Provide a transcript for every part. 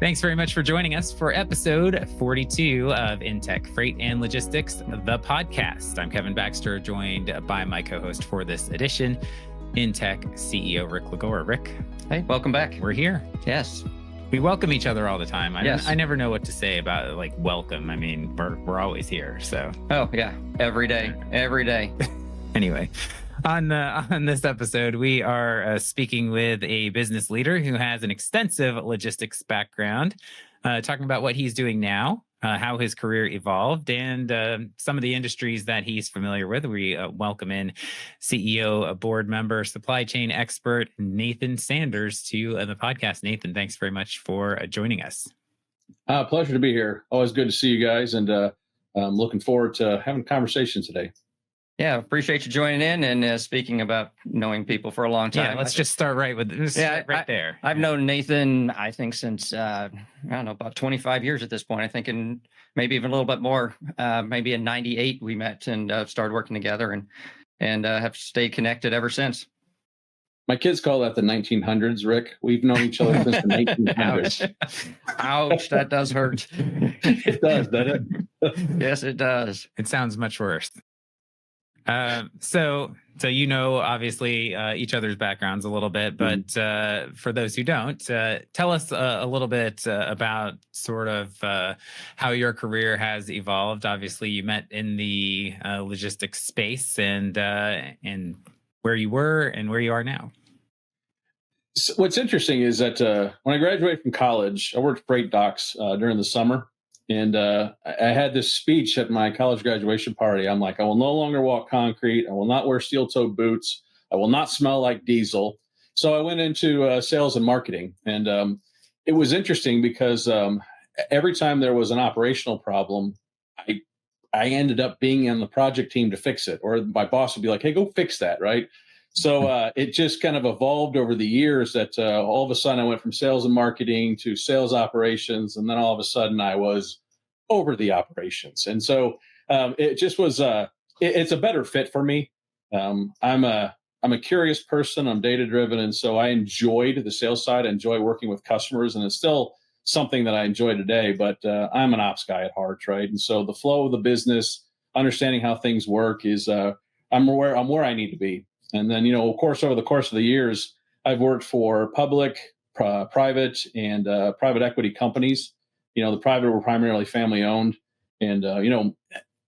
Thanks very much for joining us for episode 42 of InTek Freight and Logistics, the podcast. I'm Kevin Baxter, joined by my co-host for this edition, InTek CEO Rick Lagora. Rick. Hey, welcome back. We're here. Yes. We welcome each other all the time. Yes. I never know what to say about welcome. I mean, we're always here. So. Oh yeah, every day. Anyway, on this episode, we are speaking with a business leader who has an extensive logistics background, talking about what he's doing now, how his career evolved, and some of the industries that he's familiar with. We welcome in CEO, a board member, supply chain expert, Nathan Sanders to the podcast. Nathan, thanks very much for joining us. Pleasure to be here. Always good to see you guys, and I'm looking forward to having a conversation today. Yeah, appreciate you joining in and speaking about knowing people for a long time. Yeah, let's just start right there. I've known Nathan, I think, since, I don't know, about 25 years at this point. I think in maybe even a little bit more, maybe in 98 we met and started working together and have stayed connected ever since. My kids call that the 1900s, Rick. We've known each other since the 1900s. Ouch, that does hurt. It does, doesn't it? Yes, it does. It sounds much worse. So obviously each other's backgrounds a little bit, but for those who don't, tell us a little bit about sort of how your career has evolved. Obviously, you met in the logistics space, and where you were and where you are now. So what's interesting is that when I graduated from college, I worked freight docks during the summer. And I had this speech at my college graduation party. I'm like, I will no longer walk concrete. I will not wear steel-toed boots. I will not smell like diesel. So I went into sales and marketing. And it was interesting because every time there was an operational problem, I ended up being on the project team to fix it. Or my boss would be like, hey, go fix that, right? So it just kind of evolved over the years that all of a sudden I went from sales and marketing to sales operations. And then all of a sudden I was over the operations. And so it just was, it's a better fit for me. I'm a curious person. I'm data driven. And so I enjoyed the sales side. I enjoy working with customers, and it's still something that I enjoy today, but I'm an ops guy at heart, right? And so the flow of the business, understanding how things work is I'm where I need to be. And then, of course, over the course of the years, I've worked for public, private, and private equity companies. The private were primarily family owned. And,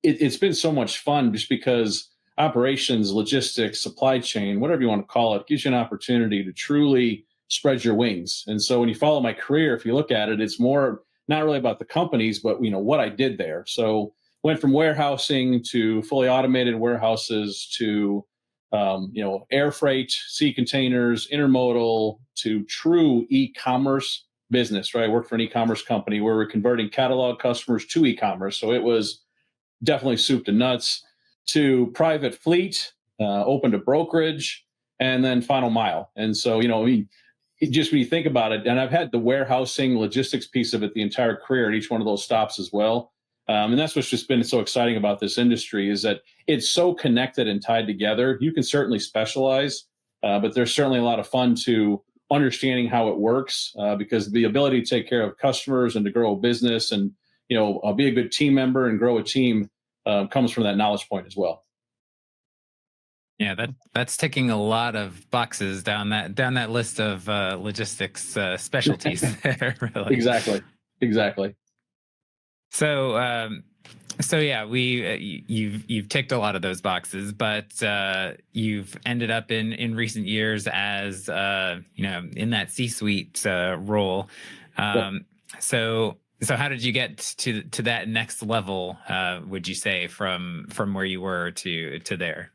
it's been so much fun just because operations, logistics, supply chain, whatever you want to call it, gives you an opportunity to truly spread your wings. And so when you follow my career, if you look at it, it's more not really about the companies, but, what I did there. So went from warehousing to fully automated warehouses to air freight, sea containers, intermodal, to true e-commerce business, right? I worked for an e-commerce company where we're converting catalog customers to e-commerce. So it was definitely soup to nuts, to private fleet, open to brokerage, and then final mile. And so, just when you think about it, and I've had the warehousing logistics piece of it the entire career at each one of those stops as well. And that's what's just been so exciting about this industry is that it's so connected and tied together. You can certainly specialize, but there's certainly a lot of fun to understanding how it works because the ability to take care of customers and to grow a business and, be a good team member and grow a team comes from that knowledge point as well. Yeah, that's ticking a lot of boxes down that list of logistics specialties there. Really. Exactly. So yeah, you've ticked a lot of those boxes, but you've ended up in recent years as in that C-suite role. So how did you get to that next level? Would you say from where you were to there?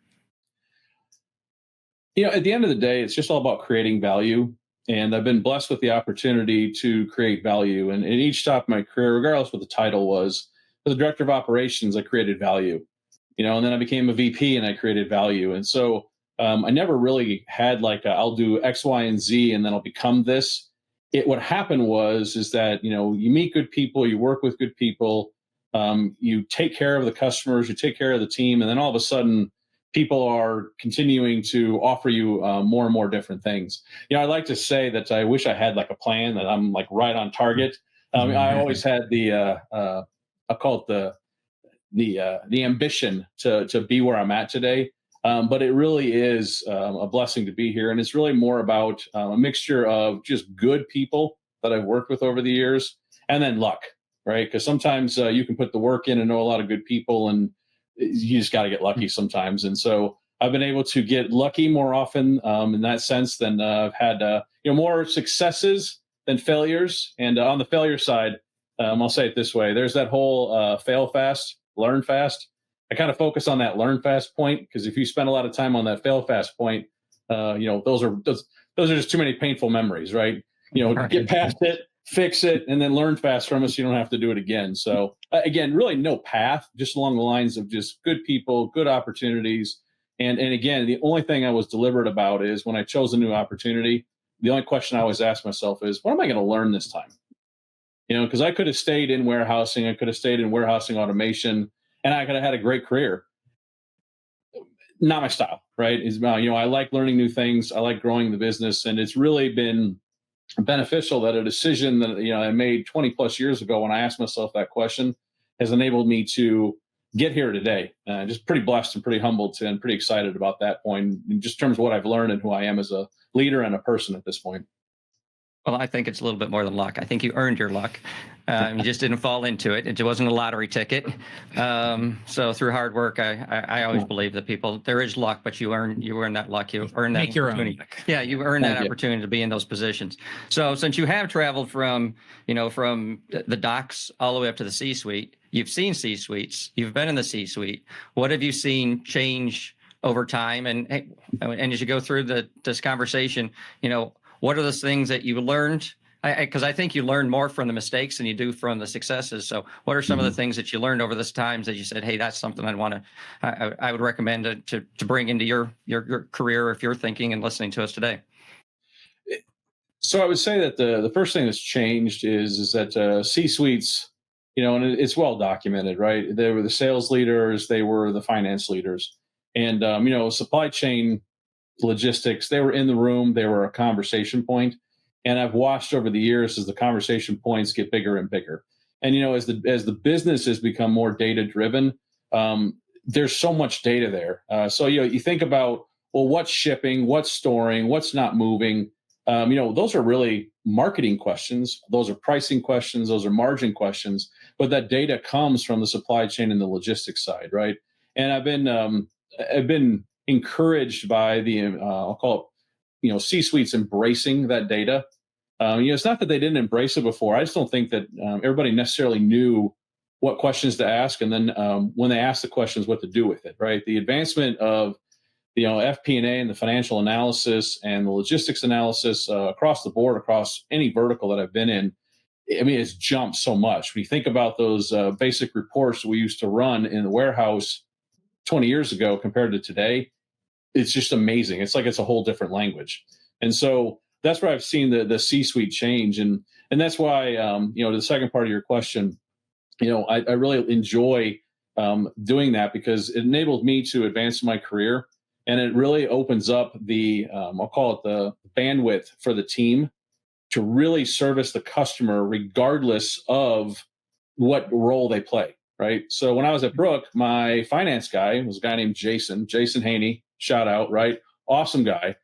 At the end of the day, it's just all about creating value. And I've been blessed with the opportunity to create value. And at each stop in my career, regardless what the title was, as a director of operations, I created value, and then I became a VP and I created value. And so I never really had I'll do X, Y, and Z, and then I'll become this. What happened is that, you meet good people, you work with good people, you take care of the customers, you take care of the team, and then all of a sudden, people are continuing to offer you more and more different things. I like to say that I wish I had a plan that I'm right on target. I always had I call it the ambition to be where I'm at today. But it really is a blessing to be here, and it's really more about a mixture of just good people that I've worked with over the years, and then luck, right? Because sometimes you can put the work in and know a lot of good people, and you just got to get lucky sometimes. And so I've been able to get lucky more often in that sense than I've had more successes than failures. And on the failure side, I'll say it this way: there's that whole fail fast, learn fast. I kind of focus on that learn fast point, because if you spend a lot of time on that fail fast point, those are just too many painful memories, right? Get past it, fix it, and then learn fast from it so you don't have to do it again. So again, really no path, just along the lines of just good people, good opportunities. And again, the only thing I was deliberate about is when I chose a new opportunity, the only question I always ask myself is, what am I going to learn this time? Because I could have stayed in warehousing, I could have stayed in warehousing automation, and I could have had a great career. Not my style, right? I like learning new things. I like growing the business, and it's really been beneficial that a decision that I made 20 plus years ago, when I asked myself that question, has enabled me to get here today. Just pretty blessed and pretty humbled and pretty excited about that point, in just terms of what I've learned and who I am as a leader and a person at this point. Well, I think it's a little bit more than luck. I think you earned your luck. You just didn't fall into it. It wasn't a lottery ticket. So through hard work, I always believe that there is luck, but you earn that luck. You earn that Make your opportunity. own. Yeah, you earn that opportunity to be in those positions. So since you have traveled from the docks all the way up to the C-suite, you've seen C-suites, you've been in the C-suite. What have you seen change over time? And as you go through this conversation, what are those things that you learned? Because I think you learn more from the mistakes than you do from the successes. So what are some of the things that you learned over this times that you said, hey, that's something I would recommend to bring into your career if you're thinking and listening to us today? So I would say that the first thing that's changed is that C-suites, and it's well documented, right? They were the sales leaders, they were the finance leaders, and supply chain logistics, they were in the room, they were a conversation point. And I've watched over the years as the conversation points get bigger and bigger. And as the business has become more data driven, there's so much data there. So you think about, well, what's shipping, what's storing, what's not moving. Those are really marketing questions. Those are pricing questions. Those are margin questions. But that data comes from the supply chain and the logistics side, right? And I've been encouraged by I'll call it, C-suites embracing that data. It's not that they didn't embrace it before. I just don't think that everybody necessarily knew what questions to ask, and then when they asked the questions, what to do with it. Right, the advancement of FP&A and the financial analysis and the logistics analysis across the board, across any vertical that I've been in. I mean, it's jumped so much. When you think about those basic reports we used to run in the warehouse 20 years ago compared to today, it's just amazing. It's like it's a whole different language. And so that's where I've seen the C-suite change. And that's why, to the second part of your question, I really enjoy doing that, because it enabled me to advance my career. And it really opens up I'll call it the bandwidth for the team to really service the customer regardless of what role they play. Right. So when I was at Brook, my finance guy was a guy named Jason Haney, shout out, right? Awesome guy.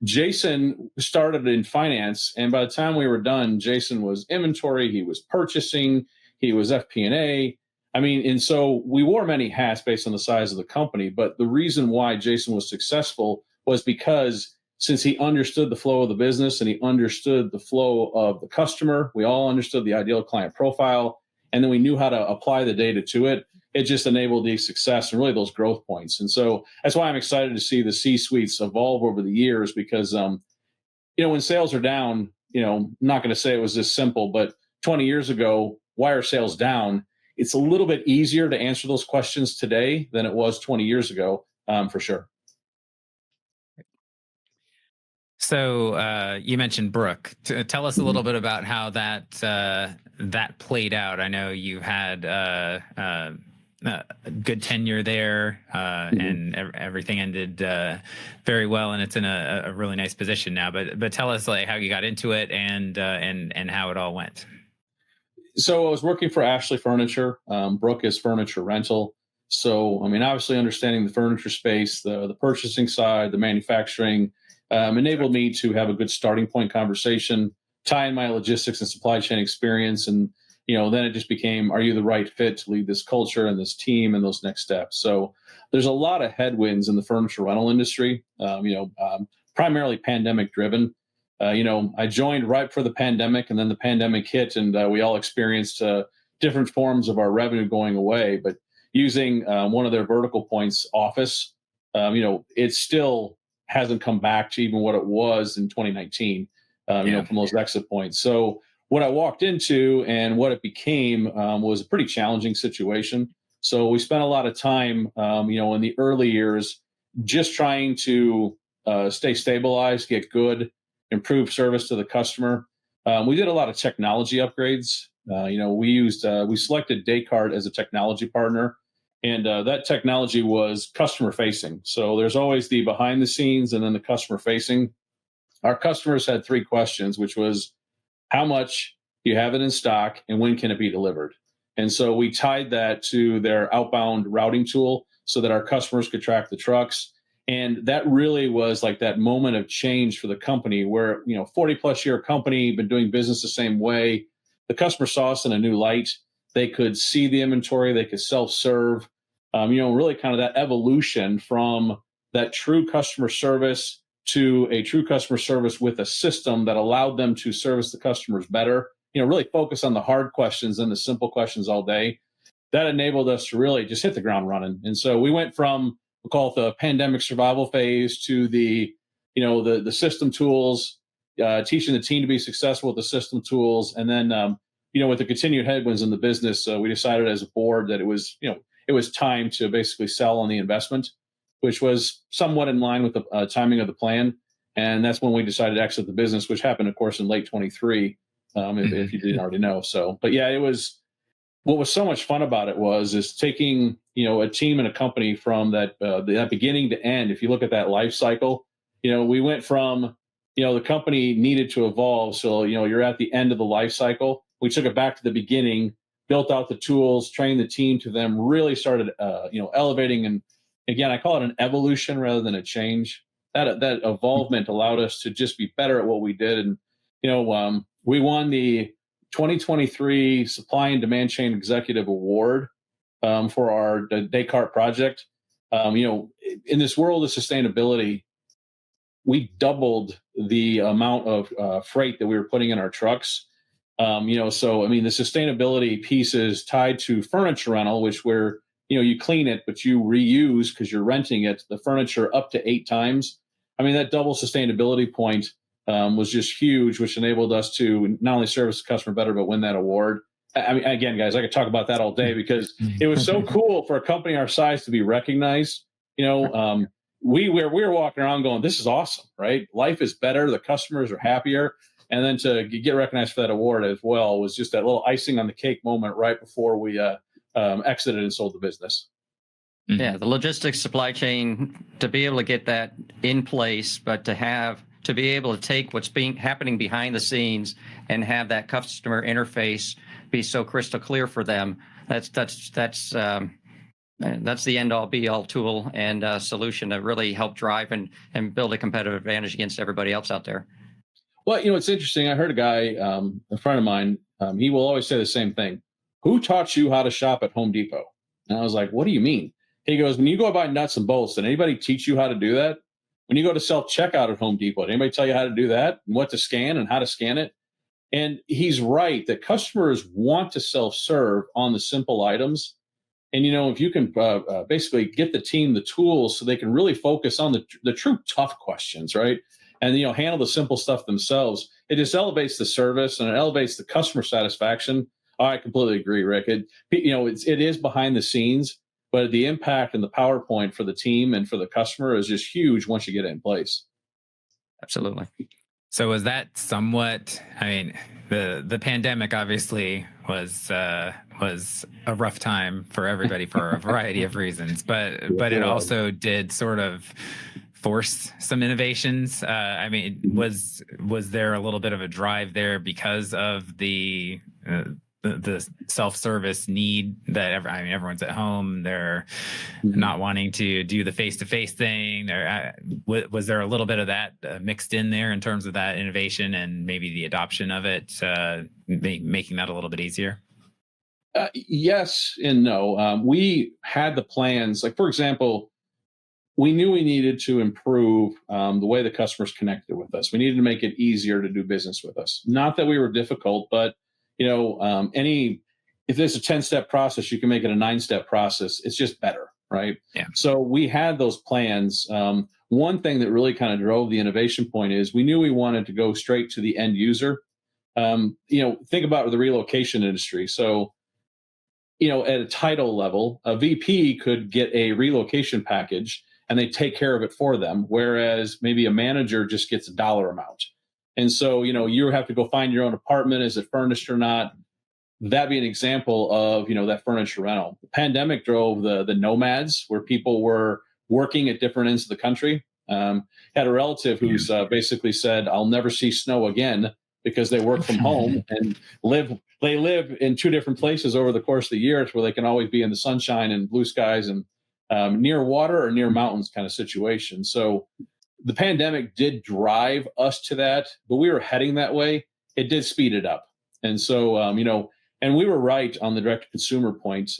Jason started in finance, and by the time we were done, Jason was inventory, he was purchasing, he was FP&A. I mean, and so we wore many hats based on the size of the company. But the reason why Jason was successful was because since he understood the flow of the business and he understood the flow of the customer, we all understood the ideal client profile, and then we knew how to apply the data to it. It just enabled the success and really those growth points. And so that's why I'm excited to see the C-suites evolve over the years, because, when sales are down, I'm not going to say it was this simple, but 20 years ago, why are sales down? It's a little bit easier to answer those questions today than it was 20 years ago, for sure. So you mentioned Brook. Tell us a little bit about how that played out. I know you had good tenure there, and everything ended very well, and it's in a really nice position now. But tell us how you got into it and how it all went. So I was working for Ashley Furniture. Brook is furniture rental. So, I mean, obviously understanding the furniture space, the purchasing side, the manufacturing, enabled me to have a good starting point conversation, tie in my logistics and supply chain experience. And, then it just became, are you the right fit to lead this culture and this team and those next steps? So there's a lot of headwinds in the furniture rental industry, primarily pandemic driven. I joined right before the pandemic, and then the pandemic hit, and we all experienced different forms of our revenue going away. But using one of their vertical points, Office, it still hasn't come back to even what it was in 2019, from those exit points. So what I walked into and what it became was a pretty challenging situation. So we spent a lot of time, in the early years, just trying to stay stabilized, get good, improve service to the customer. We did a lot of technology upgrades. We selected Descartes as a technology partner, and that technology was customer facing. So there's always the behind the scenes and then the customer facing. Our customers had three questions, which was how much do you have it in stock and when can it be delivered? And so we tied that to their outbound routing tool so that our customers could track the trucks. And that really was like that moment of change for the company where, 40 plus year company, been doing business the same way. The customer saw us in a new light. They could see the inventory. They could self-serve, really kind of that evolution from that true customer service to a true customer service with a system that allowed them to service the customers better, really focus on the hard questions and the simple questions all day. That enabled us to really just hit the ground running. And so we went from, we'll call it the pandemic survival phase to the system tools, teaching the team to be successful with the system tools. And then, with the continued headwinds in the business, we decided as a board that it was time to basically sell on the investment, which was somewhat in line with the timing of the plan. And that's when we decided to exit the business, which happened, of course, in late 23, if you didn't already know. So, but yeah, what was so much fun about it is taking, a team and a company from that beginning to end. If you look at that life cycle, we went from, the company needed to evolve. So, you're at the end of the life cycle. We took it back to the beginning, built out the tools, trained the team to them, really started, elevating. And again, I call it an evolution rather than a change. That evolvement allowed us to just be better at what we did. And, we won the 2023 Supply and Demand Chain Executive Award for our Descartes project. In this world of sustainability, we doubled the amount of freight that we were putting in our trucks. So, I mean, the sustainability piece is tied to furniture rental, which you clean it, but you reuse because you're renting it, the furniture up to 8 times. I mean, that double sustainability point was just huge, which enabled us to not only service the customer better, but win that award. I mean, again, guys, I could talk about that all day because it was so cool for a company our size to be recognized. We were walking around going, this is awesome, right? Life is better. The customers are happier. And then to get recognized for that award as well was just that little icing on the cake moment right before we exited and sold the business. Yeah, the logistics supply chain, to be able to get that in place, but to be able to take what's happening behind the scenes and have that customer interface be so crystal clear for them. That's the end all be all tool and solution that really help drive and build a competitive advantage against everybody else out there. Well, it's interesting. I heard a guy, a friend of mine, he will always say the same thing. Who taught you how to shop at Home Depot? And I was like, what do you mean? He goes, when you go buy nuts and bolts, did anybody teach you how to do that? When you go to self-checkout at Home Depot, did anybody tell you how to do that and what to scan and how to scan it? And he's right that customers want to self-serve on the simple items. And, if you can basically get the team the tools so they can really focus on the true tough questions, right? And, handle the simple stuff themselves, it just elevates the service and it elevates the customer satisfaction. I completely agree, Rick. It is behind the scenes, but the impact and the PowerPoint for the team and for the customer is just huge once you get it in place. Absolutely. So was that somewhat, I mean, the pandemic obviously was a rough time for everybody for a variety of reasons, but it also did sort of force some innovations. I mean, was there a little bit of a drive there because of the the self-service need that everyone's at home. They're not wanting to do the face-to-face thing. Was there a little bit of that mixed in there in terms of that innovation and maybe the adoption of it, making that a little bit easier? Yes and no. We had the plans. Like, for example, we knew we needed to improve the way the customers connected with us. We needed to make it easier to do business with us. Not that we were difficult, but if there's a 10-step process, you can make it a 9-step process. It's just better, right? Yeah. So we had those plans. One thing that really kind of drove the innovation point is we knew we wanted to go straight to the end user. Think about the relocation industry. So, at a title level, a VP could get a relocation package and they take care of it for them, whereas maybe a manager just gets a dollar amount. And so, you have to go find your own apartment. Is it furnished or not? That'd be an example of, that furniture rental. The pandemic drove the nomads, where people were working at different ends of the country. Had a relative who's basically said, I'll never see snow again because they work from home and they live in 2 different places over the course of the year where they can always be in the sunshine and blue skies and near water or near mountains kind of situation. So the pandemic did drive us to that, but we were heading that way. It did speed it up. And so, and we were right on the direct consumer point.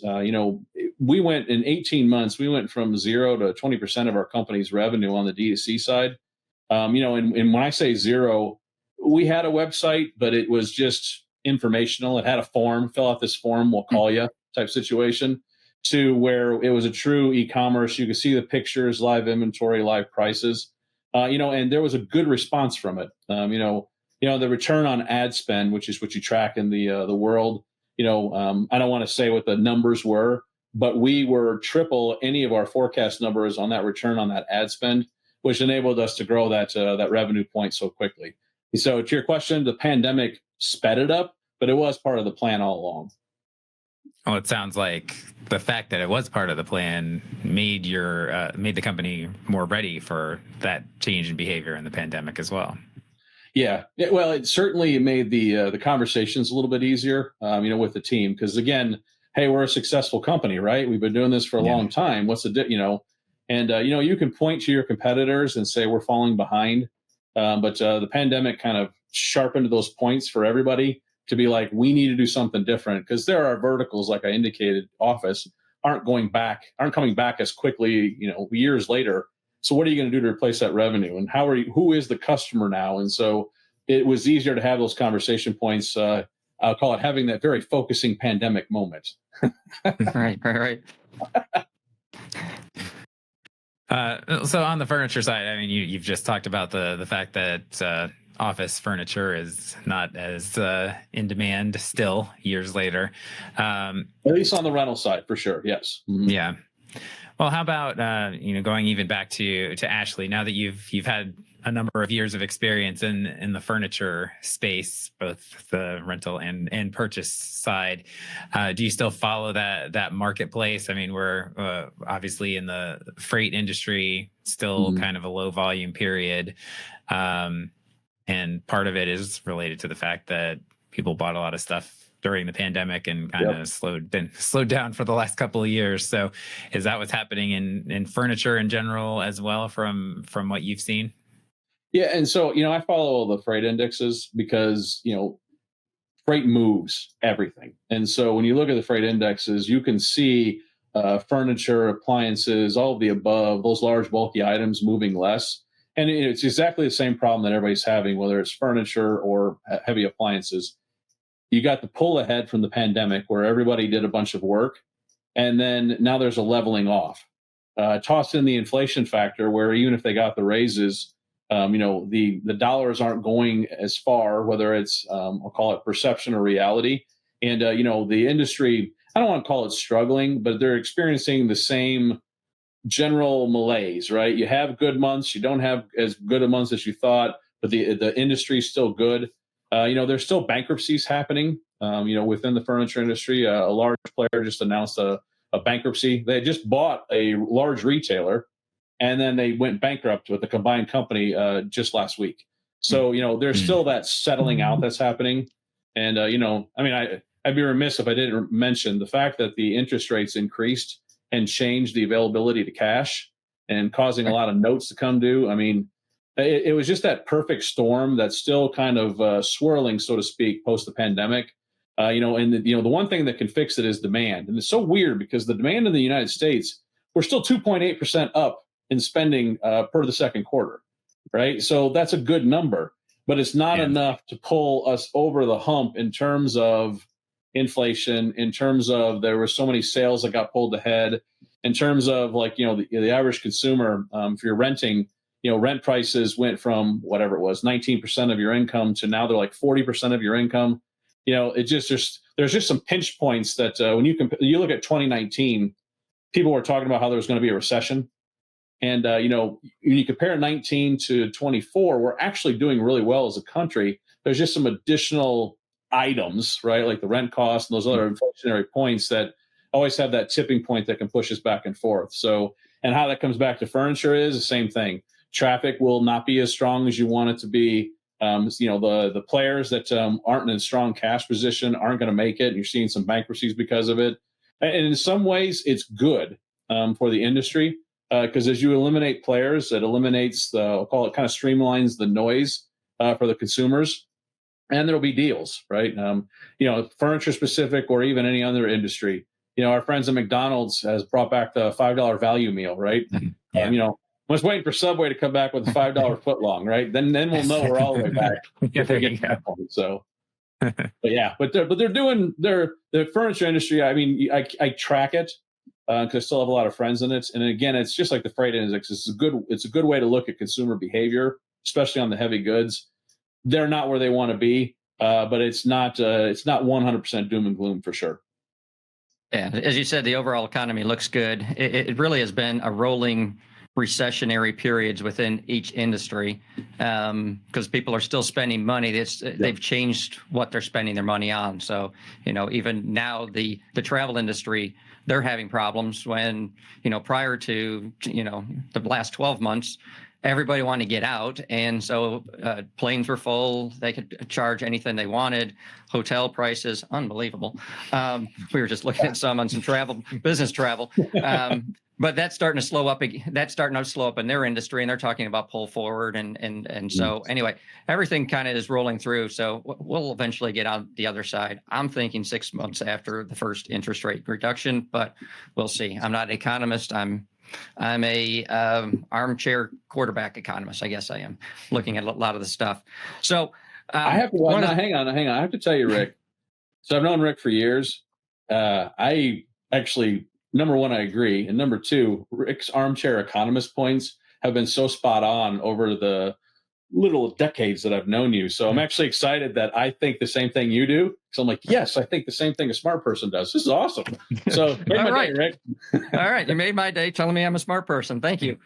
We went in 18 months, we went from 0 to 20% of our company's revenue on the D2C side. And when I say 0, we had a website, but it was just informational. It had a form, fill out this form, we'll call you type situation, to where it was a true e-commerce. You could see the pictures, live inventory, live prices, and there was a good response from it. The return on ad spend, which is what you track in the world. I don't want to say what the numbers were, but we were triple any of our forecast numbers on that return on that ad spend, which enabled us to grow that revenue point so quickly. So to your question, the pandemic sped it up, but it was part of the plan all along. Well, it sounds like the fact that it was part of the plan made the company more ready for that change in behavior in the pandemic as well. Yeah. Well, it certainly made the conversations a little bit easier, with the team, because again, hey, we're a successful company, right? We've been doing this for a long time. What's the you can point to your competitors and say we're falling behind, but the pandemic kind of sharpened those points for everybody to be like, we need to do something different, because there are verticals, like I indicated, office aren't coming back as quickly, years later. So what are you going to do to replace that revenue? And who is the customer now? And so it was easier to have those conversation points. I'll call it having that very focusing pandemic moment. Right. So on the furniture side, you've just talked about the fact that office furniture is not as in demand still years later. At least on the rental side, for sure. Yes. Mm-hmm. Yeah. Well, how about going even back to Ashley? Now that you've had a number of years of experience in the furniture space, both the rental and purchase side, do you still follow that marketplace? We're obviously in the freight industry, still kind of a low volume period, and part of it is related to the fact that people bought a lot of stuff during the pandemic and kind of slowed down for the last couple of years. So is that what's happening in furniture in general as well from what you've seen? Yeah. And so, I follow all the freight indexes because, freight moves everything. And so when you look at the freight indexes, you can see furniture, appliances, all of the above, those large bulky items moving less. And it's exactly the same problem that everybody's having, whether it's furniture or heavy appliances. You got the pull ahead from the pandemic where everybody did a bunch of work. And then now there's a leveling off. Toss in the inflation factor where even if they got the raises, the dollars aren't going as far, whether it's, I'll call it perception or reality. And, the industry, I don't want to call it struggling, but they're experiencing the same general malaise, right? You have good months, you don't have as good a months as you thought, but the industry is still good. There's still bankruptcies happening, within the furniture industry. A large player just announced a bankruptcy. They just bought a large retailer, and then they went bankrupt with a combined company just last week. So, there's still that settling out that's happening. And, I'd be remiss if I didn't mention the fact that the interest rates increased and changed the availability to cash and causing a lot of notes to come due. I mean, it was just that perfect storm that's still kind of swirling, so to speak, post the pandemic. And the one thing that can fix it is demand. And it's so weird because the demand in the United States, we're still 2.8% up in spending per the second quarter, right? So that's a good number, but it's not enough to pull us over the hump in terms of inflation, in terms of there were so many sales that got pulled ahead, in terms of the average consumer, if you're renting, rent prices went from whatever it was, 19% of your income to now they're like 40% of your income. There's just some pinch points that when you look at 2019, people were talking about how there was going to be a recession. And, when you compare 19 to 24, we're actually doing really well as a country. There's just some additional items, right? Like the rent costs and those other inflationary points that always have that tipping point that can push us back and forth. So, and how that comes back to furniture is the same thing. Traffic will not be as strong as you want it to be. The players that aren't in a strong cash position aren't going to make it. And you're seeing some bankruptcies because of it. And in some ways, it's good for the industry because as you eliminate players, it eliminates I'll call it kind of streamlines the noise for the consumers. And there'll be deals, right? Furniture specific or even any other industry. Our friends at McDonald's has brought back the $5 value meal, right? Yeah. I was waiting for Subway to come back with a $5 foot long, right? Then we'll know we're all the way back. Yeah, there you go. So, but they're doing the furniture industry. I mean, I track it because I still have a lot of friends in it. And again, it's just like the freight index. It's a good way to look at consumer behavior, especially on the heavy goods. They're not where they want to be, but it's not 100% doom and gloom for sure. Yeah, as you said, the overall economy looks good. It really has been a rolling recessionary periods within each industry because people are still spending money. They've changed what they're spending their money on. So, even now the travel industry, they're having problems when, prior to, the last 12 months, everybody wanted to get out. And so planes were full. They could charge anything they wanted. Hotel prices, unbelievable. We were just looking at some on some business travel. But that's starting to slow up. That's starting to slow up in their industry, and they're talking about pull forward. And so anyway, everything kind of is rolling through. So we'll eventually get out the other side. I'm thinking 6 months after the first interest rate reduction, but we'll see. I'm not an economist. I'm a armchair quarterback economist. I guess I am looking at a lot of the stuff. So I have to hang on. I have to tell you, Rick. So I've known Rick for years. I actually, number one, I agree, and number two, Rick's armchair economist points have been so spot on over the little decades that I've known you. So I'm actually excited that I think the same thing you do. So I'm like, yes, I think the same thing a smart person does. This is awesome. So all right, Rick. All right, you made my day telling me I'm a smart person. Thank you.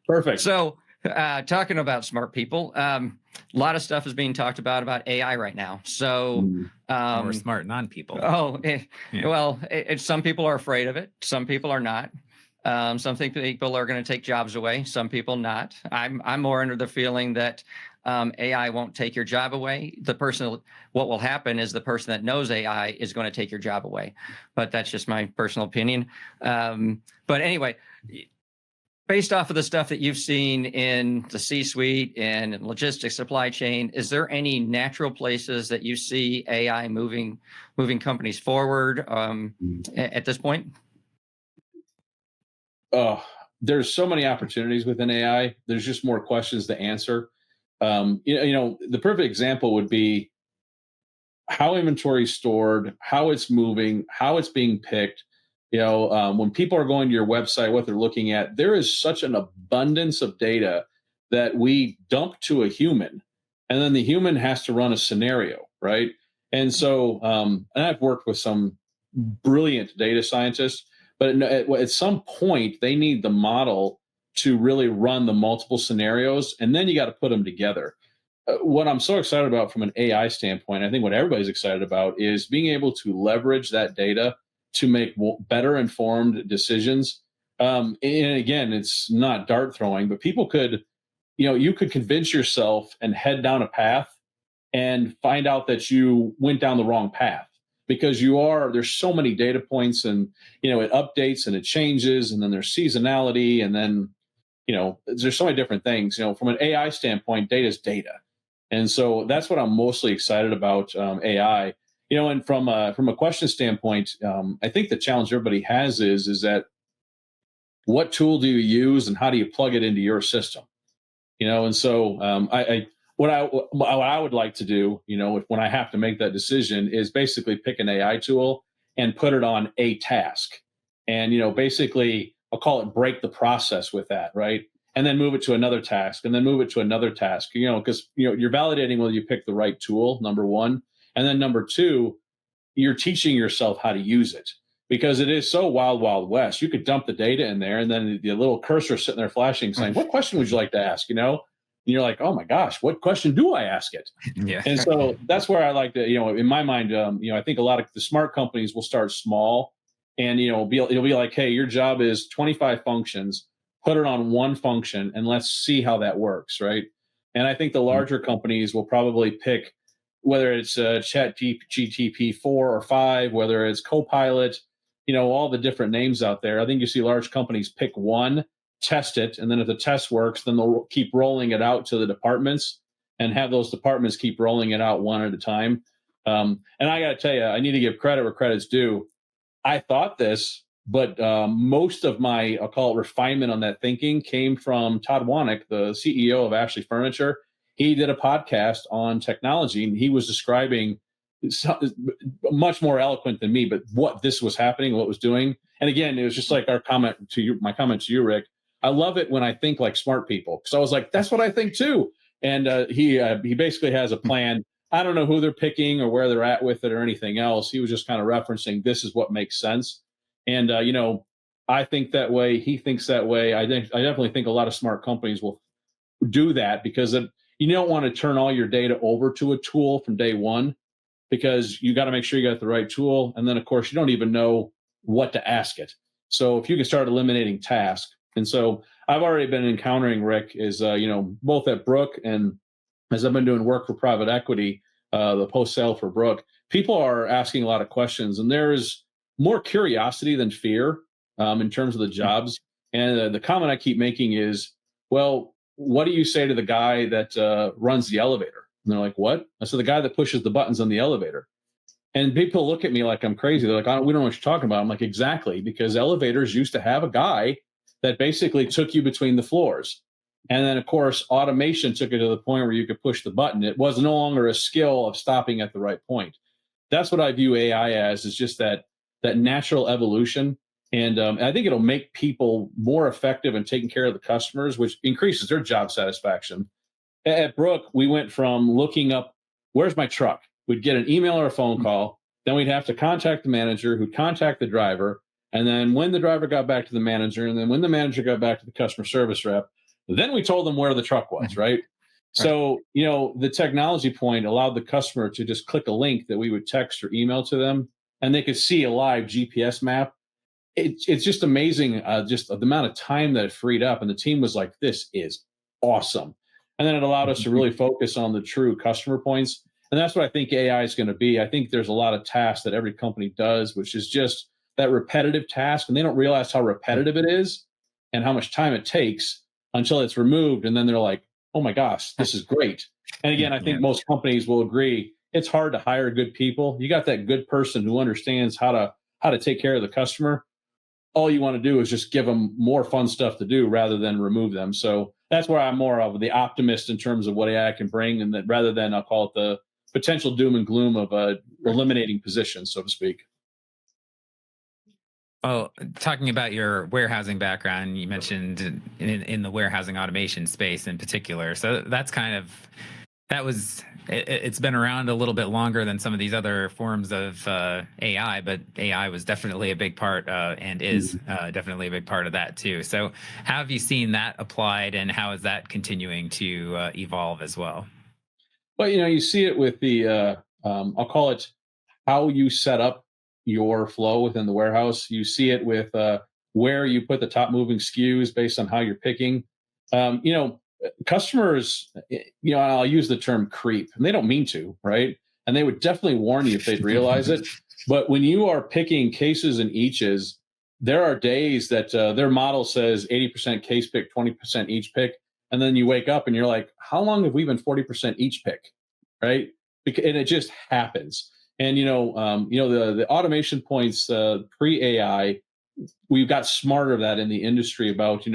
Perfect. So talking about smart people, a lot of stuff is being talked about AI right now. So or smart non-people. Well, some people are afraid of it. Some people are not. Some people are going to take jobs away. Some people not. I'm more under the feeling that AI won't take your job away. What will happen is the person that knows AI is going to take your job away. But that's just my personal opinion. But anyway, based off of the stuff that you've seen in the C-suite and in logistics supply chain, is there any natural places that you see AI moving companies forward at this point? There's so many opportunities within AI. There's just more questions to answer. The perfect example would be how inventory is stored, how it's moving, how it's being picked. When people are going to your website, what they're looking at, there is such an abundance of data that we dump to a human, and then the human has to run a scenario, right? And so, and I've worked with some brilliant data scientists, but at some point they need the model to really run the multiple scenarios, and then you got to put them together. What I'm so excited about from an AI standpoint, I think what everybody's excited about is being able to leverage that data to make better informed decisions. And again, it's not dart throwing, but people could, you could convince yourself and head down a path and find out that you went down the wrong path because there's so many data points, and it updates and it changes, and then there's seasonality, and then there's so many different things. From an AI standpoint, data is data, and so that's what I'm mostly excited about, AI. And from a question standpoint, I think the challenge everybody has is that what tool do you use and how do you plug it into your system? And so what I would like to do, when I have to make that decision, is basically pick an AI tool and put it on a task, and basically I'll call it break the process with that, right? And then move it to another task, and then move it to another task, because you're validating whether you pick the right tool, number one, and then number two, you're teaching yourself how to use it, because it is so wild west. You could dump the data in there, and then the little cursor sitting there flashing saying, what question would you like to ask? And you're like, oh my gosh, what question do I ask it? Yeah. And so that's where I like to, in my mind, I think a lot of the smart companies will start small, and it'll be like, hey, your job is 25 functions, put it on one function, and let's see how that works, right? And I think the larger companies will probably pick, whether it's Chat GTP 4 or 5, whether it's Copilot, all the different names out there. I think you see large companies pick one, test it, and then if the test works, then they'll keep rolling it out to the departments, and have those departments keep rolling it out one at a time. And I got to tell you, I need to give credit where credit's due. I thought this, but most of my, I'll call it, refinement on that thinking came from Todd Wanick, the CEO of Ashley Furniture. He did a podcast on technology, and he was describing, much more eloquent than me, but what this was happening, what was doing. And again, it was just like my comment to you, Rick. I love it when I think like smart people, because I was like, that's what I think too. And he basically has a plan. I don't know who they're picking or where they're at with it or anything else. He was just kind of referencing, this is what makes sense. And I think that way. He thinks that way. I definitely think a lot of smart companies will do that, because you don't want to turn all your data over to a tool from day one, because you got to make sure you got the right tool. And then, of course, you don't even know what to ask it. So if you can start eliminating tasks. And so I've already been encountering, Rick, is, both at Brook, and as I've been doing work for private equity, the post-sale for Brook, people are asking a lot of questions, and there is more curiosity than fear in terms of the jobs. And the comment I keep making is, well, what do you say to the guy that runs the elevator? And they're like, what? I said, the guy that pushes the buttons on the elevator. And people look at me like I'm crazy. They're like, we don't know what you're talking about. I'm like, exactly, because elevators used to have a guy that basically took you between the floors. And then, of course, automation took it to the point where you could push the button. It was no longer a skill of stopping at the right point. That's what I view AI as, is just that natural evolution. And I think it'll make people more effective in taking care of the customers, which increases their job satisfaction. At Brook, we went from looking up, where's my truck? We'd get an email or a phone call. Then we'd have to contact the manager, who'd contact the driver. And then when the driver got back to the manager, and then when the manager got back to the customer service rep, then we told them where the truck was, right? So, the technology point allowed the customer to just click a link that we would text or email to them, and they could see a live GPS map. It's just amazing, just the amount of time that it freed up. And the team was like, this is awesome. And then it allowed us to really focus on the true customer points. And that's what I think AI is going to be. I think there's a lot of tasks that every company does, which is just that repetitive task. And they don't realize how repetitive it is and how much time it takes until it's removed. And then they're like, oh my gosh, this is great. And again, I think most companies will agree, it's hard to hire good people. You got that good person who understands how to take care of the customer. All you want to do is just give them more fun stuff to do rather than remove them. So that's where I'm more of the optimist in terms of what AI can bring, and that rather than, I'll call it, the potential doom and gloom of eliminating positions, so to speak. Oh, talking about your warehousing background, you mentioned in the warehousing automation space in particular. So that's it's been around a little bit longer than some of these other forms of AI, but AI was definitely a big part and is definitely a big part of that too. So how have you seen that applied, and how is that continuing to evolve as well? Well, you see it with the, I'll call it, how you set up your flow within the warehouse. You see it with where you put the top moving SKUs based on how you're picking. Customers, I'll use the term creep, and they don't mean to, right? And they would definitely warn you if they'd realize it. But when you are picking cases and eaches, there are days that their model says 80% case pick, 20% each pick. And then you wake up and you're like, how long have we been 40% each pick? Right. And it just happens. And, the automation points pre AI, we've got smarter that in the industry about,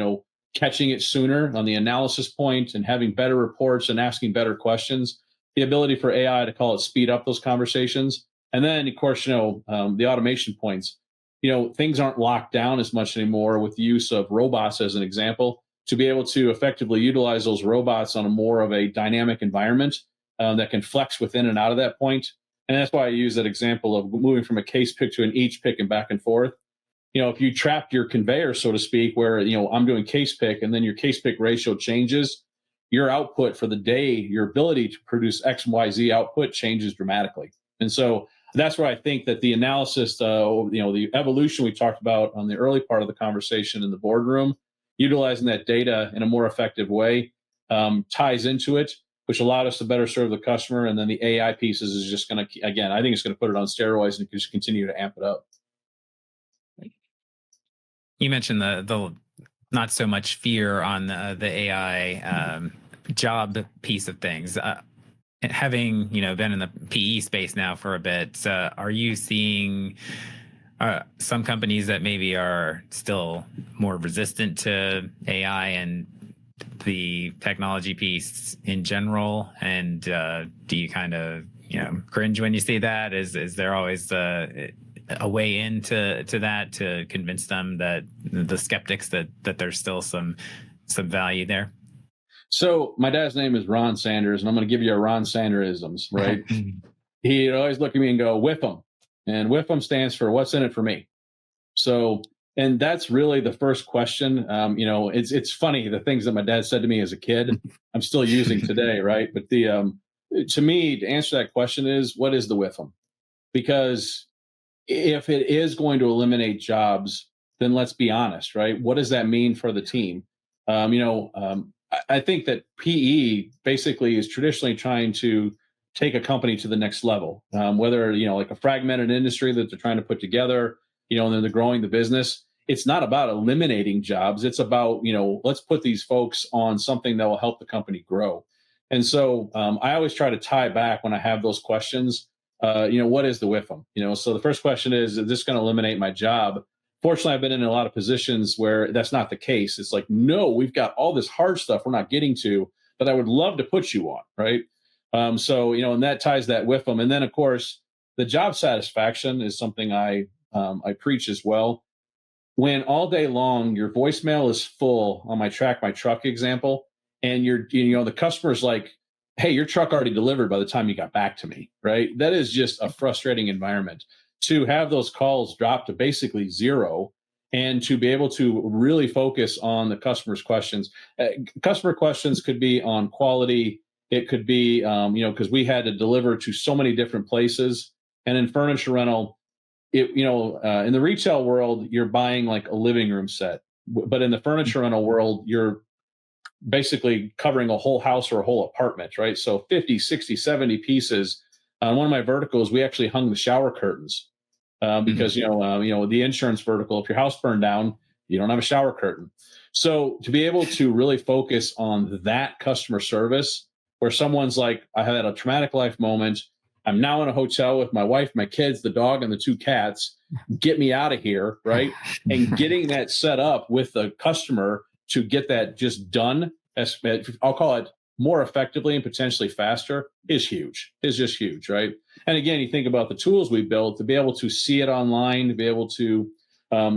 catching it sooner on the analysis point and having better reports and asking better questions, the ability for AI to call it speed up those conversations. And then, of course, the automation points, things aren't locked down as much anymore with the use of robots as an example, to be able to effectively utilize those robots on a more of a dynamic environment that can flex within and out of that point. And that's why I use that example of moving from a case pick to an each pick and back and forth. If you trapped your conveyor, so to speak, where, I'm doing case pick and then your case pick ratio changes, your output for the day, your ability to produce X, Y, Z output changes dramatically. And so that's where I think that the analysis, the evolution we talked about on the early part of the conversation in the boardroom, utilizing that data in a more effective way ties into it, which allowed us to better serve the customer. And then the AI pieces is just going to, again, I think it's going to put it on steroids and just continue to amp it up. You mentioned the not so much fear on the AI job piece of things. Having been in the PE space now for a bit, are you seeing some companies that maybe are still more resistant to AI and the technology piece in general? And do you kind of cringe when you see that? Is there always a way into that to convince them that the skeptics that there's still some value there? So my dad's name is Ron Sanders, and I'm going to give you a Ron Sanderisms, right? He'd always look at me and go, "Whiff 'em," and "whiff 'em" stands for "what's in it for me." So, and that's really the first question. It's funny, the things that my dad said to me as a kid, I'm still using today, right? But to me, to answer that question is, what is the "whiff 'em"? Because if it is going to eliminate jobs, then let's be honest, right? What does that mean for the team? I think that PE basically is traditionally trying to take a company to the next level, whether, like a fragmented industry that they're trying to put together, and then they're growing the business. It's not about eliminating jobs. It's about, let's put these folks on something that will help the company grow. And so I always try to tie back when I have those questions. What is the whiff 'em? So the first question is this going to eliminate my job? Fortunately, I've been in a lot of positions where that's not the case. It's like, no, we've got all this hard stuff we're not getting to, but I would love to put you on, right? And that ties that with them. And then, of course, the job satisfaction is something I preach as well. When all day long your voicemail is full on my track my truck example, and the customer's like, "Hey, your truck already delivered by the time you got back to me," right? That is just a frustrating environment. To have those calls drop to basically zero and to be able to really focus on the customer's questions. Customer questions could be on quality. It could be, because we had to deliver to so many different places. And in furniture rental, in the retail world, you're buying like a living room set. But in the furniture rental world, you're basically covering a whole house or a whole apartment, right? So 50, 60, 70 pieces. On one of my verticals, we actually hung the shower curtains because, the insurance vertical, if your house burned down, you don't have a shower curtain. So to be able to really focus on that customer service where someone's like, I had a traumatic life moment. I'm now in a hotel with my wife, my kids, the dog, and the 2 cats. Get me out of here, right? And getting that set up with the customer to get that just done, I'll call it more effectively and potentially faster, is just huge, right? And again, you think about the tools we built to be able to see it online, to be able to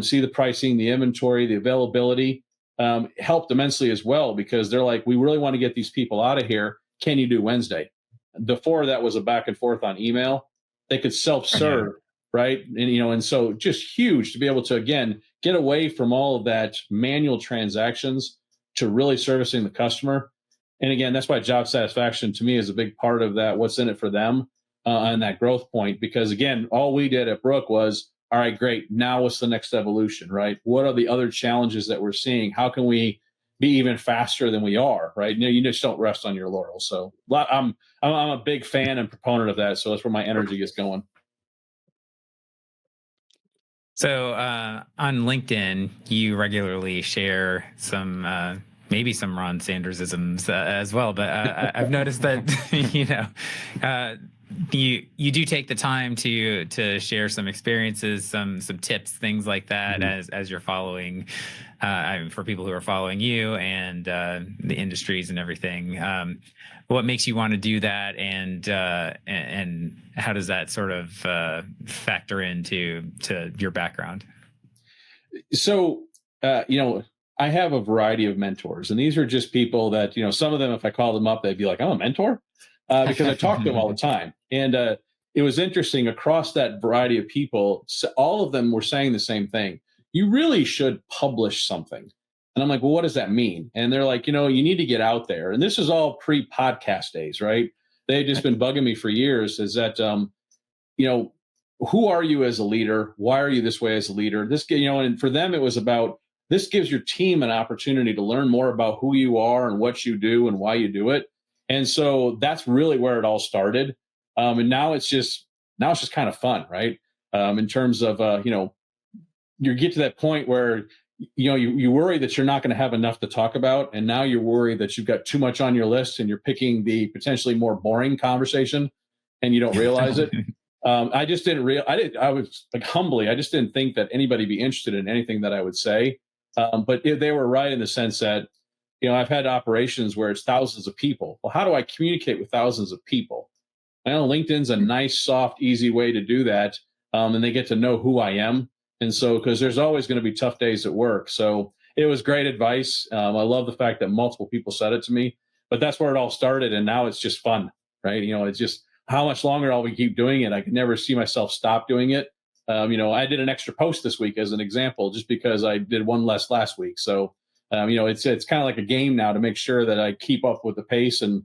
see the pricing, the inventory, the availability, helped immensely as well, because they're like, we really want to get these people out of here. Can you do Wednesday? Before that was a back and forth on email. They could self-serve, right? And so just huge to be able to, again, get away from all of that manual transactions to really servicing the customer. And again, that's why job satisfaction to me is a big part of that. What's in it for them and that growth point? Because again, all we did at Brook was, all right, great. Now what's the next evolution, right? What are the other challenges that we're seeing? How can we be even faster than we are, right? You just don't rest on your laurels. So I'm a big fan and proponent of that. So that's where my energy is going. So on LinkedIn, you regularly share some maybe some Ron Sandersisms as well. But I've noticed that uh, you do take the time to share some experiences, some tips, things like that, as you're following. For people who are following you and the industries and everything. What makes you want to do that, and how does that sort of factor into your background? So, I have a variety of mentors, and these are just people that, some of them, if I call them up, they'd be like, I'm a mentor, because I talk to them all the time. And it was interesting across that variety of people, so all of them were saying the same thing. You really should publish something. And I'm like, well, what does that mean? And they're like, you need to get out there. And this is all pre-podcast days, right? They've just been bugging me for years, is that, you know, who are you as a leader? Why are you this way as a leader? And for them, it was about, this gives your team an opportunity to learn more about who you are and what you do and why you do it. And so that's really where it all started. And now it's just kind of fun, right? In terms of, you get to that point where, you worry that you're not going to have enough to talk about. And now you're worried that you've got too much on your list and you're picking the potentially more boring conversation and you don't realize it. I just didn't I was like, humbly, I just didn't think that anybody be interested in anything that I would say. But they were right in the sense that, I've had operations where it's thousands of people. Well, how do I communicate with thousands of people? I know LinkedIn's a nice, soft, easy way to do that. And they get to know who I am. And so, because there's always going to be tough days at work. So it was great advice. I love the fact that multiple people said it to me, but that's where it all started. And now it's just fun, right? It's just, how much longer I'll keep doing it. I can never see myself stop doing it. I did an extra post this week as an example, just because I did one less last week. So, it's kind of like a game now to make sure that I keep up with the pace, and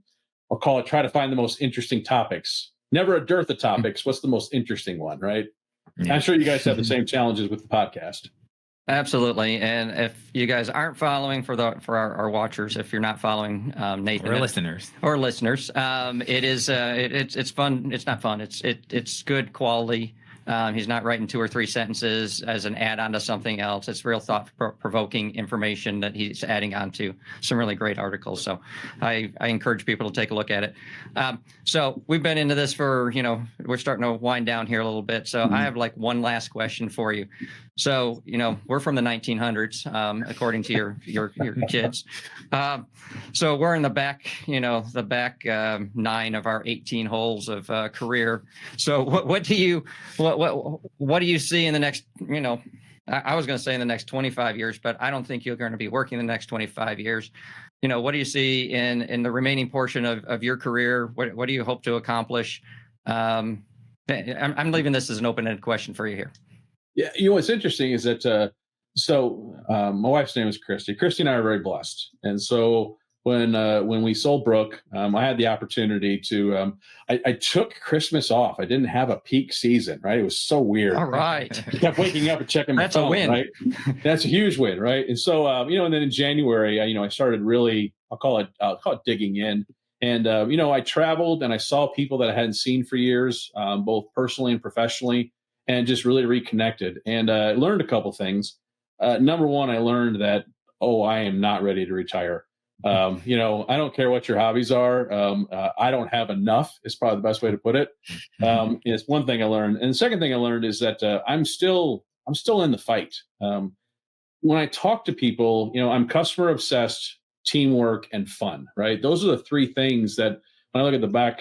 I'll call it, try to find the most interesting topics. Never a dearth of topics. What's the most interesting one, right? Yeah. I'm sure you guys have the same challenges with the podcast. Absolutely. And if you guys aren't following, for our watchers, if you're not following Nathan or listeners, it's fun. It's not fun. It's good quality. He's not writing 2 or 3 sentences as an add-on to something else. It's real thought-provoking information that he's adding on to some really great articles. So I encourage people to take a look at it. So we've been into this for, we're starting to wind down here a little bit. So I have like one last question for you. So, we're from the 1900s, according to your kids. So we're in the back, the back 9 of our 18 holes of career. So what do you see in the next, I was going to say in the next 25 years, but I don't think you're going to be working the next 25 years. What do you see in the remaining portion of your career? What do you hope to accomplish? I'm leaving this as an open-ended question for you here. Yeah, what's interesting is that my wife's name is Christy. Christy and I are very blessed, and so when we sold Brook, I had the opportunity to. I took Christmas off. I didn't have a peak season, right? It was so weird. All right, I kept waking up and checking my phone. That's a win, right? That's a huge win, right? And so and then in January, I started really, I'll call it digging in. And I traveled and I saw people that I hadn't seen for years, both personally and professionally, and just really reconnected. And I learned a couple things. Number one, I learned that, I am not ready to retire. I don't care what your hobbies are. I don't have enough is probably the best way to put it. It's one thing I learned. And the second thing I learned is that I'm still in the fight. When I talk to people, I'm customer obsessed, teamwork, and fun, right? Those are the 3 things that when I look at the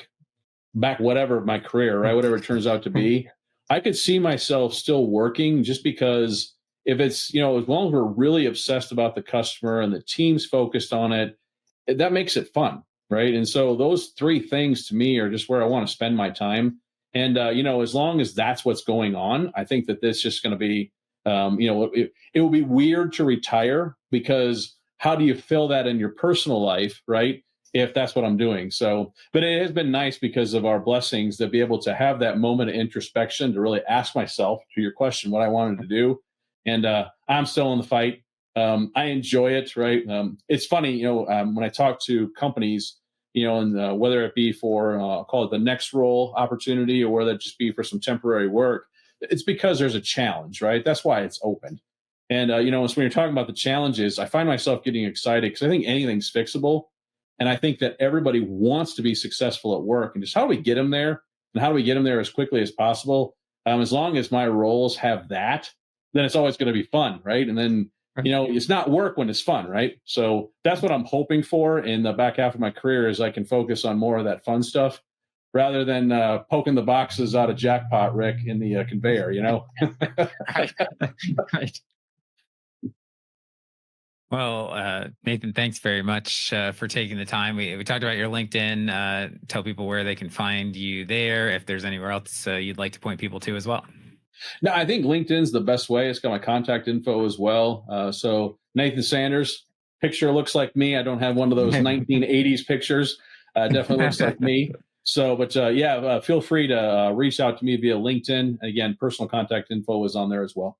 back whatever of my career, right, whatever it turns out to be, I could see myself still working, just because if it's, as long as we're really obsessed about the customer and the team's focused on it, that makes it fun, right? And so those 3 things to me are just where I want to spend my time. And, as long as that's what's going on, I think that this is just going to be, it will be weird to retire, because how do you fill that in your personal life, right, if that's what I'm doing? So, but it has been nice because of our blessings to be able to have that moment of introspection, to really ask myself, to your question, what I wanted to do. And I'm still in the fight. I enjoy it, right? It's funny, when I talk to companies, and whether it be for, call it the next role opportunity, or whether it just be for some temporary work, it's because there's a challenge, right? That's why it's open. And when you're talking about the challenges, I find myself getting excited because I think anything's fixable, and I think that everybody wants to be successful at work. And just how do we get them there, and how do we get them there as quickly as possible? As long as my roles have that, then it's always going to be fun, right? And then it's not work when it's fun, right? So that's what I'm hoping for in the back half of my career, is I can focus on more of that fun stuff rather than poking the boxes out of jackpot, Rick, in the conveyor, Right. Right. Well, Nathan, thanks very much for taking the time. We talked about your LinkedIn. Tell people where they can find you there, if there's anywhere else you'd like to point people to as well. No, I think LinkedIn's the best way. It's got my contact info as well. So Nathan Sanders, picture looks like me. I don't have one of those 1980s pictures. Definitely looks like me. So, but feel free to reach out to me via LinkedIn. Again, personal contact info is on there as well.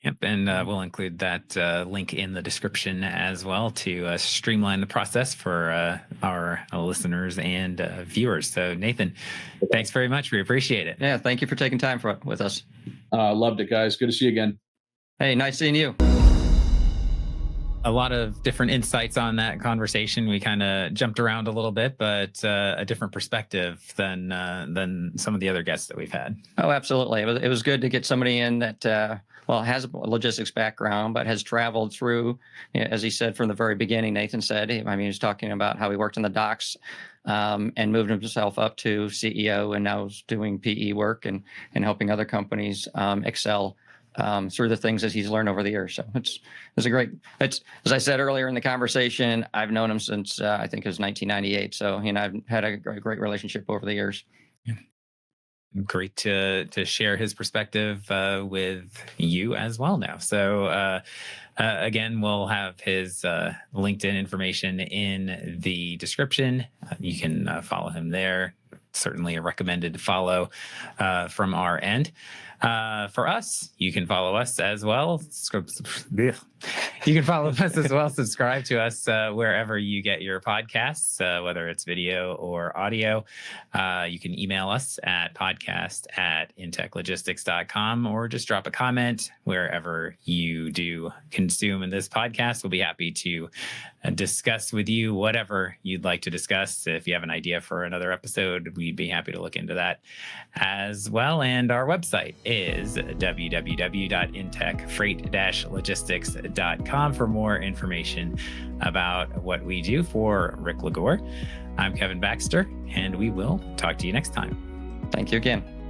Yep, and we'll include that link in the description as well to streamline the process for our listeners and viewers. So, Nathan, thanks very much. We appreciate it. Yeah, thank you for taking time with us. Loved it, guys. Good to see you again. Hey, nice seeing you. A lot of different insights on that conversation. We kind of jumped around a little bit, but a different perspective than some of the other guests that we've had. Oh, absolutely. It was good to get somebody in that has a logistics background, but has traveled through, as he said from the very beginning. Nathan said, he was talking about how he worked in the docks and moved himself up to CEO, and now is doing PE work and helping other companies excel through the things that he's learned over the years. So it's as I said earlier in the conversation, I've known him since I think it was 1998. So I've had a great relationship over the years. Yeah. Great to share his perspective with you as well now. So again, we'll have his LinkedIn information in the description. You can follow him there. Certainly a recommended follow from our end. For us, you can follow us as well. You can follow us as well. Subscribe to us wherever you get your podcasts, whether it's video or audio. You can email us at podcast@intechlogistics.com, or just drop a comment wherever you do consume in this podcast. We'll be happy to discuss with you whatever you'd like to discuss. If you have an idea for another episode, we'd be happy to look into that as well. And our website is www.intechfreight-logistics.com for more information about what we do. For Rick Lagore, I'm Kevin Baxter, and we will talk to you next time. Thank you again.